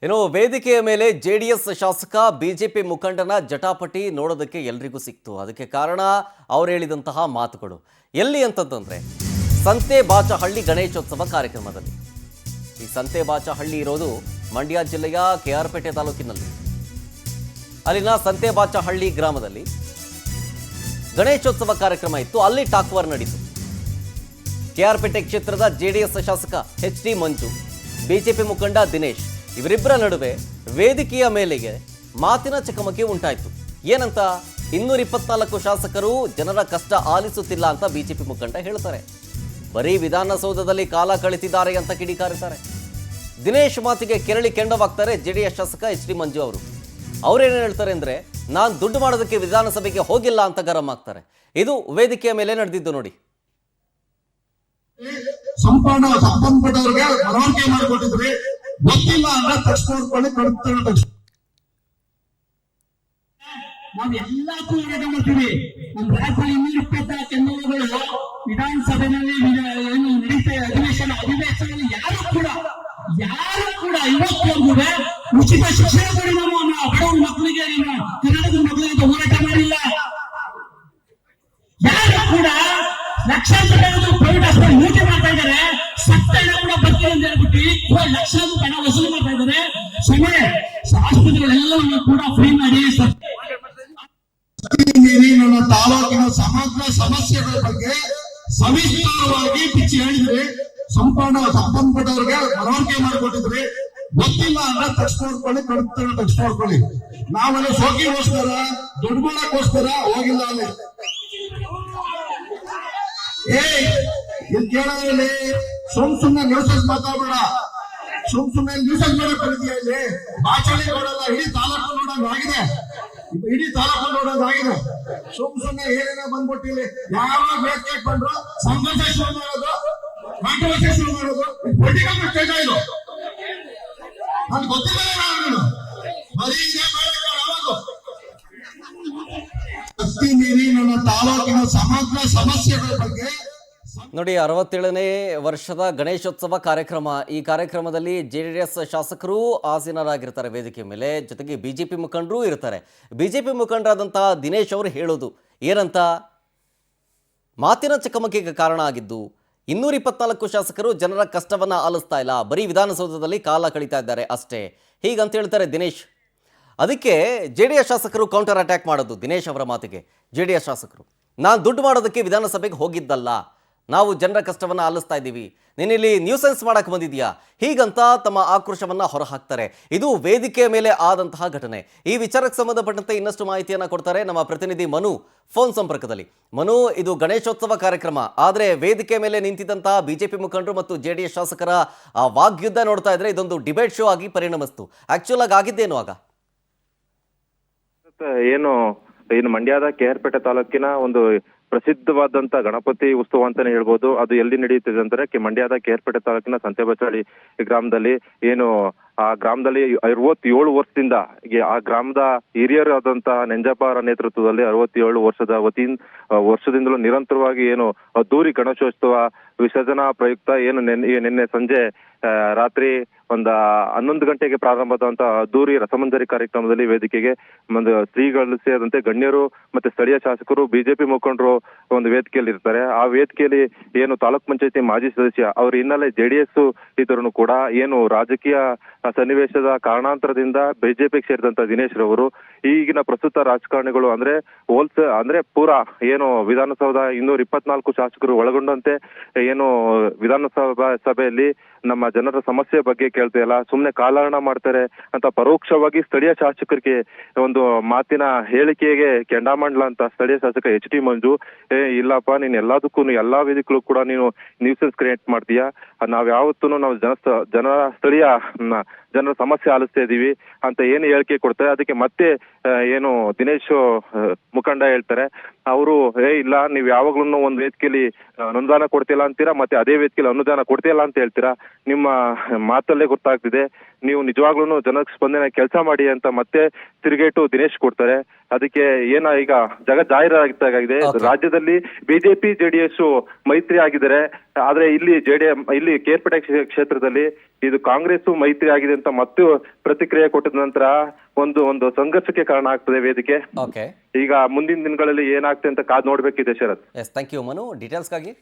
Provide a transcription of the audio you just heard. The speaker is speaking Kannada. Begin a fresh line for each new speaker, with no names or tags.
ಇನ್ನು ವೇದಿಕೆಯ ಮೇಲೆ ಜೆಡಿಎಸ್ ಶಾಸಕ ಬಿಜೆಪಿ ಮುಖಂಡನ ಜಟಾಪಟಿ ನೋಡೋದಕ್ಕೆ ಎಲ್ರಿಗೂ ಸಿಕ್ತು. ಅದಕ್ಕೆ ಕಾರಣ ಅವರು ಹೇಳಿದಂತಹ ಮಾತುಗಳು. ಎಲ್ಲಿ ಅಂತಂದ್ರೆ ಸಂತೆಬಾಚಹಳ್ಳಿ ಗಣೇಶೋತ್ಸವ ಕಾರ್ಯಕ್ರಮದಲ್ಲಿ. ಈ ಸಂತೆಬಾಚಹಳ್ಳಿ ಇರೋದು ಮಂಡ್ಯ ಜಿಲ್ಲೆಯ ಕೆಆರ್ಪೇಟೆ ತಾಲೂಕಿನಲ್ಲಿ. ಅಲ್ಲಿನ ಸಂತೆಬಾಚಹಳ್ಳಿ ಗ್ರಾಮದಲ್ಲಿ ಗಣೇಶೋತ್ಸವ ಕಾರ್ಯಕ್ರಮ ಇತ್ತು. ಅಲ್ಲಿ ಟಾಕ್ವರ್ ನಡೀತು. ಕೆಆರ್ಪೇಟೆ ಕ್ಷೇತ್ರದ ಜೆಡಿಎಸ್ ಶಾಸಕ ಎಚ್.ಡಿ. ಮಂಜು, ಬಿಜೆಪಿ ಮುಖಂಡ ದಿನೇಶ್ ಇವರಿಬ್ಬರ ನಡುವೆ ವೇದಿಕೆಯ ಮೇಲೆಗೆ ಮಾತಿನ ಚಕಮಕಿ ಉಂಟಾಯಿತು. ಏನಂತ 224 ಶಾಸಕರು ಜನರ ಕಷ್ಟ ಆಲಿಸುತ್ತಿಲ್ಲ ಅಂತ ಬಿಜೆಪಿ ಮುಖಂಡ ಹೇಳ್ತಾರೆ. ಬರೀ ವಿಧಾನಸೌಧದಲ್ಲಿ ಕಾಲ ಕಳೆದಿದ್ದಾರೆ ಅಂತ ಕಿಡಿಕಾರುತ್ತಾರೆ. ದಿನೇಶ್ ಮಾತಿಗೆ ಕೆರಳಿ ಕೆಂಡವಾಗ್ತಾರೆ ಜೆಡಿಎಸ್ ಶಾಸಕ ಎಚ್.ಡಿ. ಮಂಜು ಅವರು. ಅವರೇನು ಹೇಳ್ತಾರೆ ಅಂದ್ರೆ, ನಾನು ದುಡ್ಡು ಮಾಡೋದಕ್ಕೆ ವಿಧಾನಸಭೆಗೆ ಹೋಗಿಲ್ಲ ಅಂತ ಗರಂ ಆಗ್ತಾರೆ. ಇದು ವೇದಿಕೆಯ ಮೇಲೆ ನಡೆದಿದ್ದು ನೋಡಿ.
ಸಂಬಂಧಪಟ್ಟವರಿಗೆ ಮನವರಿಕೆ ಮಾಡಿಕೊಟ್ಟಿದ್ರಿ, ಗೊತ್ತಿಲ್ಲ ಅಂದ್ರೆ ತಕ್ಷಣ ಕಡುತ್ತಾರೆ. ನಾವು ಎಲ್ಲಕ್ಕೂ ಹೋರಾಟ ಮಾಡ್ತೀವಿ. ನಮ್ಮ ರಾಜ್ಯದಲ್ಲಿ 224 ಎನ್ನುವುಗಳು ವಿಧಾನಸಭೆಯಲ್ಲಿ ಏನು ನಡೀತಾ ಅಧಿವೇಶನದಲ್ಲಿ ಯಾರು ಕೂಡ ಇವತ್ತವರೆಗೂ ಉಚಿತ ಶಿಕ್ಷಣ ಕೊಡಿ, ನಾವು ಬಡವ ಮಕ್ಕಳಿಗೆ ಕನ್ನಡದ ಮಕ್ಕಳಿಗೆ ಹೋರಾಟ ಮಾಡಿಲ್ಲ. ಯಾರು ಕೂಡ ಲಕ್ಷಾಂತರ ಪ್ರೈವೇಟ್ ಆಸ್ಪತ್ರೆ ಲೂಟಿ ಮಾಡ್ತಾ ಇದ್ದಾರೆ. ಸತ್ತನ ಕೂಡ ಬರ್ತೀವಿ ಅಂತ ಹೇಳ್ಬಿಟ್ಟು ಲಕ್ಷಾಂತರ ಹಣ ವಸೂಲಿ ಮಾಡ್ತಾ ಇದ್ದಾರೆ. ಸಮಯ ಆಸ್ಪತ್ರೆಗಳೆಲ್ಲವನ್ನು ಕೂಡ ಫ್ರೀ ಮಾಡಿ ನನ್ನ ತಾಲೂಕಿನ ಸಮಗ್ರ ಸಮಸ್ಯೆಗಳ ಬಗ್ಗೆ ಸವಿಸ್ತಾರವಾಗಿ ಪಿಚ್ಚಿ ಹೇಳಿದ್ರಿ. ಸಂಬಂಧಪಟ್ಟವರಿಗೆ ಮನವರಿಕೆ ಮಾಡಿಕೊಟ್ಟಿದ್ರಿ. ಗೊತ್ತಿಲ್ಲ ಅಂದ್ರೆ ತಕ್ಷಣ ಕಡುತ್ತಾರೆ. ನಾವೆಲ್ಲ ಶೋಕಿಗೋಸ್ಕರ ದುಡ್ಡು ಮಾಡಕ್ಕೋಸ್ಕರ ಹೋಗಿಲ್ಲ ಅಲ್ಲಿ. ಕೇಳೋದ್ರಲ್ಲಿ ಸುಮ್ನೆ ನ್ಯೂಸಸ್ ಮಾತಾಡಬೇಡ. ಸುಮ್ನೆ ನ್ಯೂಸಸ್ ಮಾಡಕ್ ಕಲಿತೀಯ ಇಲ್ಲಿ. ಭಾಷಣೆ ನೋಡಲ್ಲ, ಇಡೀ ತಾಲೂಕು ನೋಡೋದಾಗಿದೆ. ಸುಮ್ನೆ ಏನೇನೋ ಬಂದ್ಬಿಟ್ಟಿಲ್ಲಿ ಯಾವಾಗ ವೇದಿಕೆ ಬಂದ್ರು ಸಂಘರ್ಷ ಶುರು ಮಾಡೋದು, ಕಾಂಟ್ರವರ್ಸಿ ಶುರು ಮಾಡೋದು, ಪೊಲಿಟಿಕಲ್ ಸ್ಟೇಜ್ ಇದು. ನನ್ಗೆ ಗೊತ್ತಿಲ್ಲ ಬರೀ ಶಕ್ತಿ ಮೀರಿ ನನ್ನ ತಾಲೂಕಿನ ಸಮಗ್ರ ಸಮಸ್ಯೆಗಳ ಬಗ್ಗೆ
ನೋಡಿ. 67ನೇ ವರ್ಷದ ಗಣೇಶೋತ್ಸವ ಕಾರ್ಯಕ್ರಮ. ಈ ಕಾರ್ಯಕ್ರಮದಲ್ಲಿ ಜೆಡಿಎಸ್ ಶಾಸಕರು ಆಸೀನರಾಗಿರ್ತಾರೆ ವೇದಿಕೆ ಮೇಲೆ, ಜೊತೆಗೆ ಬಿಜೆಪಿ ಮುಖಂಡರು ಇರ್ತಾರೆ. ಬಿಜೆಪಿ ಮುಖಂಡರಾದಂತಹ ದಿನೇಶ್ ಅವರು ಹೇಳೋದು ಏನಂತ, ಮಾತಿನ ಚಕಮಕಿಗೆ ಕಾರಣ ಆಗಿದ್ದು 224 ಶಾಸಕರು ಜನರ ಕಷ್ಟವನ್ನ ಆಲಿಸ್ತಾ ಇಲ್ಲ, ಬರೀ ವಿಧಾನಸೌಧದಲ್ಲಿ ಕಾಲ ಕಳೀತಾ ಇದ್ದಾರೆ ಅಷ್ಟೇ, ಹೀಗಂತ ಹೇಳ್ತಾರೆ ದಿನೇಶ್. ಅದಕ್ಕೆ ಜೆಡಿಎಸ್ ಶಾಸಕರು ಕೌಂಟರ್ ಅಟ್ಯಾಕ್ ಮಾಡೋದು ದಿನೇಶ್ ಅವರ ಮಾತಿಗೆ. ಜೆಡಿಎಸ್ ಶಾಸಕರು, ನಾನು ದುಡ್ಡು ಮಾಡೋದಕ್ಕೆ ವಿಧಾನಸಭೆಗೆ ಹೋಗಿದ್ದಲ್ಲ, ನಾವು ಜನರ ಕಷ್ಟವನ್ನು ಆಲಿಸ್ತಾ ಇದ್ದೀವಿ, ನೀನಿಲ್ಲಿ ನ್ಯೂಸೆನ್ಸ್ ಮಾಡಕ್ಕೆ ಬಂದಿದ್ಯಾ, ಹೀಗಂತ ತಮ್ಮ ಆಕ್ರೋಶವನ್ನು ಹೊರಹಾಕ್ತಾರೆ. ಇದು ವೇದಿಕೆಯ ಮೇಲೆ ಆದಂತಹ ಘಟನೆ. ಈ ವಿಚಾರಕ್ಕೆ ಸಂಬಂಧಪಟ್ಟಂತೆ ಇನ್ನಷ್ಟು ಮಾಹಿತಿಯನ್ನು ಕೊಡ್ತಾರೆ ನಮ್ಮ ಪ್ರತಿನಿಧಿ ಮನು ಫೋನ್ ಸಂಪರ್ಕದಲ್ಲಿ. ಮನು, ಇದು ಗಣೇಶೋತ್ಸವ ಕಾರ್ಯಕ್ರಮ, ಆದರೆ ವೇದಿಕೆ ಮೇಲೆ ನಿಂತಿದ್ದಂತಹ ಬಿಜೆಪಿ ಮುಖಂಡರು ಮತ್ತು ಜೆಡಿಎಸ್ ಶಾಸಕರ ವಾಗ್ಯುದ್ಧ ನೋಡ್ತಾ ಇದ್ರೆ ಇದೊಂದು ಡಿಬೇಟ್ ಶೋ ಆಗಿ ಪರಿಣಮಿಸ್ತು. ಆಕ್ಚುಲ್ ಆಗಿ ಆಗಿದ್ದೇನು ಆಗ?
ಏನು ಮಂಡ್ಯದ ಕೆಆರ್ಪೇಟೆ ತಾಲೂಕಿನ ಒಂದು ಪ್ರಸಿದ್ಧವಾದಂತ ಗಣಪತಿ ಉತ್ಸವ ಅಂತಾನೆ ಹೇಳ್ಬೋದು. ಅದು ಎಲ್ಲಿ ನಡೆಯುತ್ತಿದೆ ಅಂದ್ರೆ ಮಂಡ್ಯದ ಕೆಆರ್ಪೇಟೆ ತಾಲೂಕಿನ ಸಂತೆಬಾಚಹಳ್ಳಿ ಗ್ರಾಮದಲ್ಲಿ. ಏನು ಆ ಗ್ರಾಮದಲ್ಲಿ 67 ವರ್ಷದಿಂದ ಆ ಗ್ರಾಮದ ಹಿರಿಯರಾದಂತಹ ನೆಂಜಪ್ಪರ ನೇತೃತ್ವದಲ್ಲಿ 67 ವರ್ಷದಿಂದಲೂ ನಿರಂತರವಾಗಿ ಏನು ಅದ್ದೂರಿ ಗಣೇಶೋತ್ಸವ ವಿಸರ್ಜನಾ ಪ್ರಯುಕ್ತ ಏನು ನಿನ್ನೆ ಸಂಜೆ ರಾತ್ರಿ 11 ಗಂಟೆಗೆ ಪ್ರಾರಂಭವಾದಂತಹ ಅದ್ದೂರಿ ರಸಮಂಜರಿ ಕಾರ್ಯಕ್ರಮದಲ್ಲಿ ವೇದಿಕೆಗೆ ಒಂದು ಶ್ರೀಗಳು ಸೇರಿದಂತೆ ಗಣ್ಯರು ಮತ್ತೆ ಸ್ಥಳೀಯ ಶಾಸಕರು, ಬಿಜೆಪಿ ಮುಖಂಡರು ಒಂದು ವೇದಿಕೆಯಲ್ಲಿ ಇರ್ತಾರೆ. ಆ ವೇದಿಕೆಯಲ್ಲಿ ಏನು ತಾಲೂಕ್ ಪಂಚಾಯತಿ ಮಾಜಿ ಸದಸ್ಯ ಅವ್ರ ಹಿನ್ನೆಲೆ ಜೆಡಿಎಸ್ ಇದ್ರೂ ಕೂಡ ಏನು ರಾಜಕೀಯ ಸನ್ನಿವೇಶದ ಕಾರಣಾಂತರದಿಂದ ಬಿಜೆಪಿಗೆ ಸೇರಿದಂತ ದಿನೇಶ್ ರವರು ಈಗಿನ ಪ್ರಸ್ತುತ ರಾಜಕಾರಣಿಗಳು ಅಂದ್ರೆ ಪೂರಾ ಏನು ವಿಧಾನಸೌಧ 224 ಶಾಸಕರು ಒಳಗೊಂಡಂತೆ ಏನು ವಿಧಾನಸಭಾ ಸಭೆಯಲ್ಲಿ ನಮ್ಮ ಜನರ ಸಮಸ್ಯೆ ಬಗ್ಗೆ ಕೇಳ್ತಾ ಇಲ್ಲ, ಸುಮ್ನೆ ಕಾಲಹರಣ ಮಾಡ್ತಾರೆ ಅಂತ ಪರೋಕ್ಷವಾಗಿ ಸ್ಥಳೀಯ ಶಾಸಕರಿಗೆ ಒಂದು ಮಾತಿನ ಹೇಳಿಕೆಗೆ ಕೆಂಡಾಮಂಡಲ ಅಂತ ಸ್ಥಳೀಯ ಶಾಸಕ ಎಚ್.ಡಿ. ಮಂಜು, ಇಲ್ಲಪ್ಪ ನೀನ್ ಎಲ್ಲದಕ್ಕೂ ಎಲ್ಲಾ ವೇದಿಕೆಗಳು ಕೂಡ ನೀನು ನ್ಯೂಸೆನ್ಸ್ ಕ್ರಿಯೇಟ್ ಮಾಡ್ತೀಯಾ, ನಾವ್ ಯಾವತ್ತೂ ನಾವು ಸ್ಥಳೀಯ ಜನರ ಸಮಸ್ಯೆ ಆಲಿಸ್ತಾ ಇದೀವಿ ಅಂತ ಏನು ಹೇಳಿಕೆ ಕೊಡ್ತಾರೆ. ಅದಕ್ಕೆ ಮತ್ತೆ ಏನು ದಿನೇಶ್ ಮುಖಂಡ ಹೇಳ್ತಾರೆ, ಅವರು ಇಲ್ಲ ನೀವ್ ಯಾವಾಗ್ಲೂ ಒಂದ್ ವೇದಿಕೆಯಲ್ಲಿ ಅನುದಾನ ಕೊಡ್ತಿಲ್ಲ ಅಂತೀರಾ, ಮತ್ತೆ ಅದೇ ವೇದಿಕೆಯಲ್ಲಿ ಅನುದಾನ ಕೊಡ್ತಿಲ್ಲ ಅಂತ ಹೇಳ್ತೀರಾ. ನಿಮ್ಮ ಮಾತಲ್ಲೇ ಗೊತ್ತಾಗ್ತಿದೆ ನೀವು ನಿಜವಾಗ್ಲೂ ಜನಕ್ಕೆ ಸ್ಪಂದನೆ ಕೆಲಸ ಮಾಡಿ ಅಂತ ಮತ್ತೆ ತಿರುಗೇಟು ದಿನೇಶ್ ಕೊಡ್ತಾರೆ. ಅದಕ್ಕೆ ಈಗ ಜಾಹೀರಾಗಿದೆ.
Okay.
ರಾಜ್ಯದಲ್ಲಿ ಬಿಜೆಪಿ ಜೆಡಿಎಸ್ ಮೈತ್ರಿ ಆಗಿದ್ದಾರೆ, ಆದ್ರೆ ಇಲ್ಲಿ ಕೇರ್ಪೇಟೆ ಕ್ಷೇತ್ರದಲ್ಲಿ ಇದು ಕಾಂಗ್ರೆಸ್ ಮೈತ್ರಿ ಆಗಿದೆ ಅಂತ ಮತ್ತೆ ಪ್ರತಿಕ್ರಿಯೆ ಕೊಟ್ಟಿದ ನಂತರ ಒಂದು ಸಂಘರ್ಷಕ್ಕೆ ಕಾರಣ ಆಗ್ತದೆ ವೇದಿಕೆ.
ಓಕೆ,
ಈಗ ಮುಂದಿನ ದಿನಗಳಲ್ಲಿ ಏನಾಗ್ತದೆ ಅಂತ ಕಾದ್ ನೋಡ್ಬೇಕಿದೆ Sharath.
Yes, thank you Manu ಡೀಟೇಲ್ಸ್ಗಾಗಿ.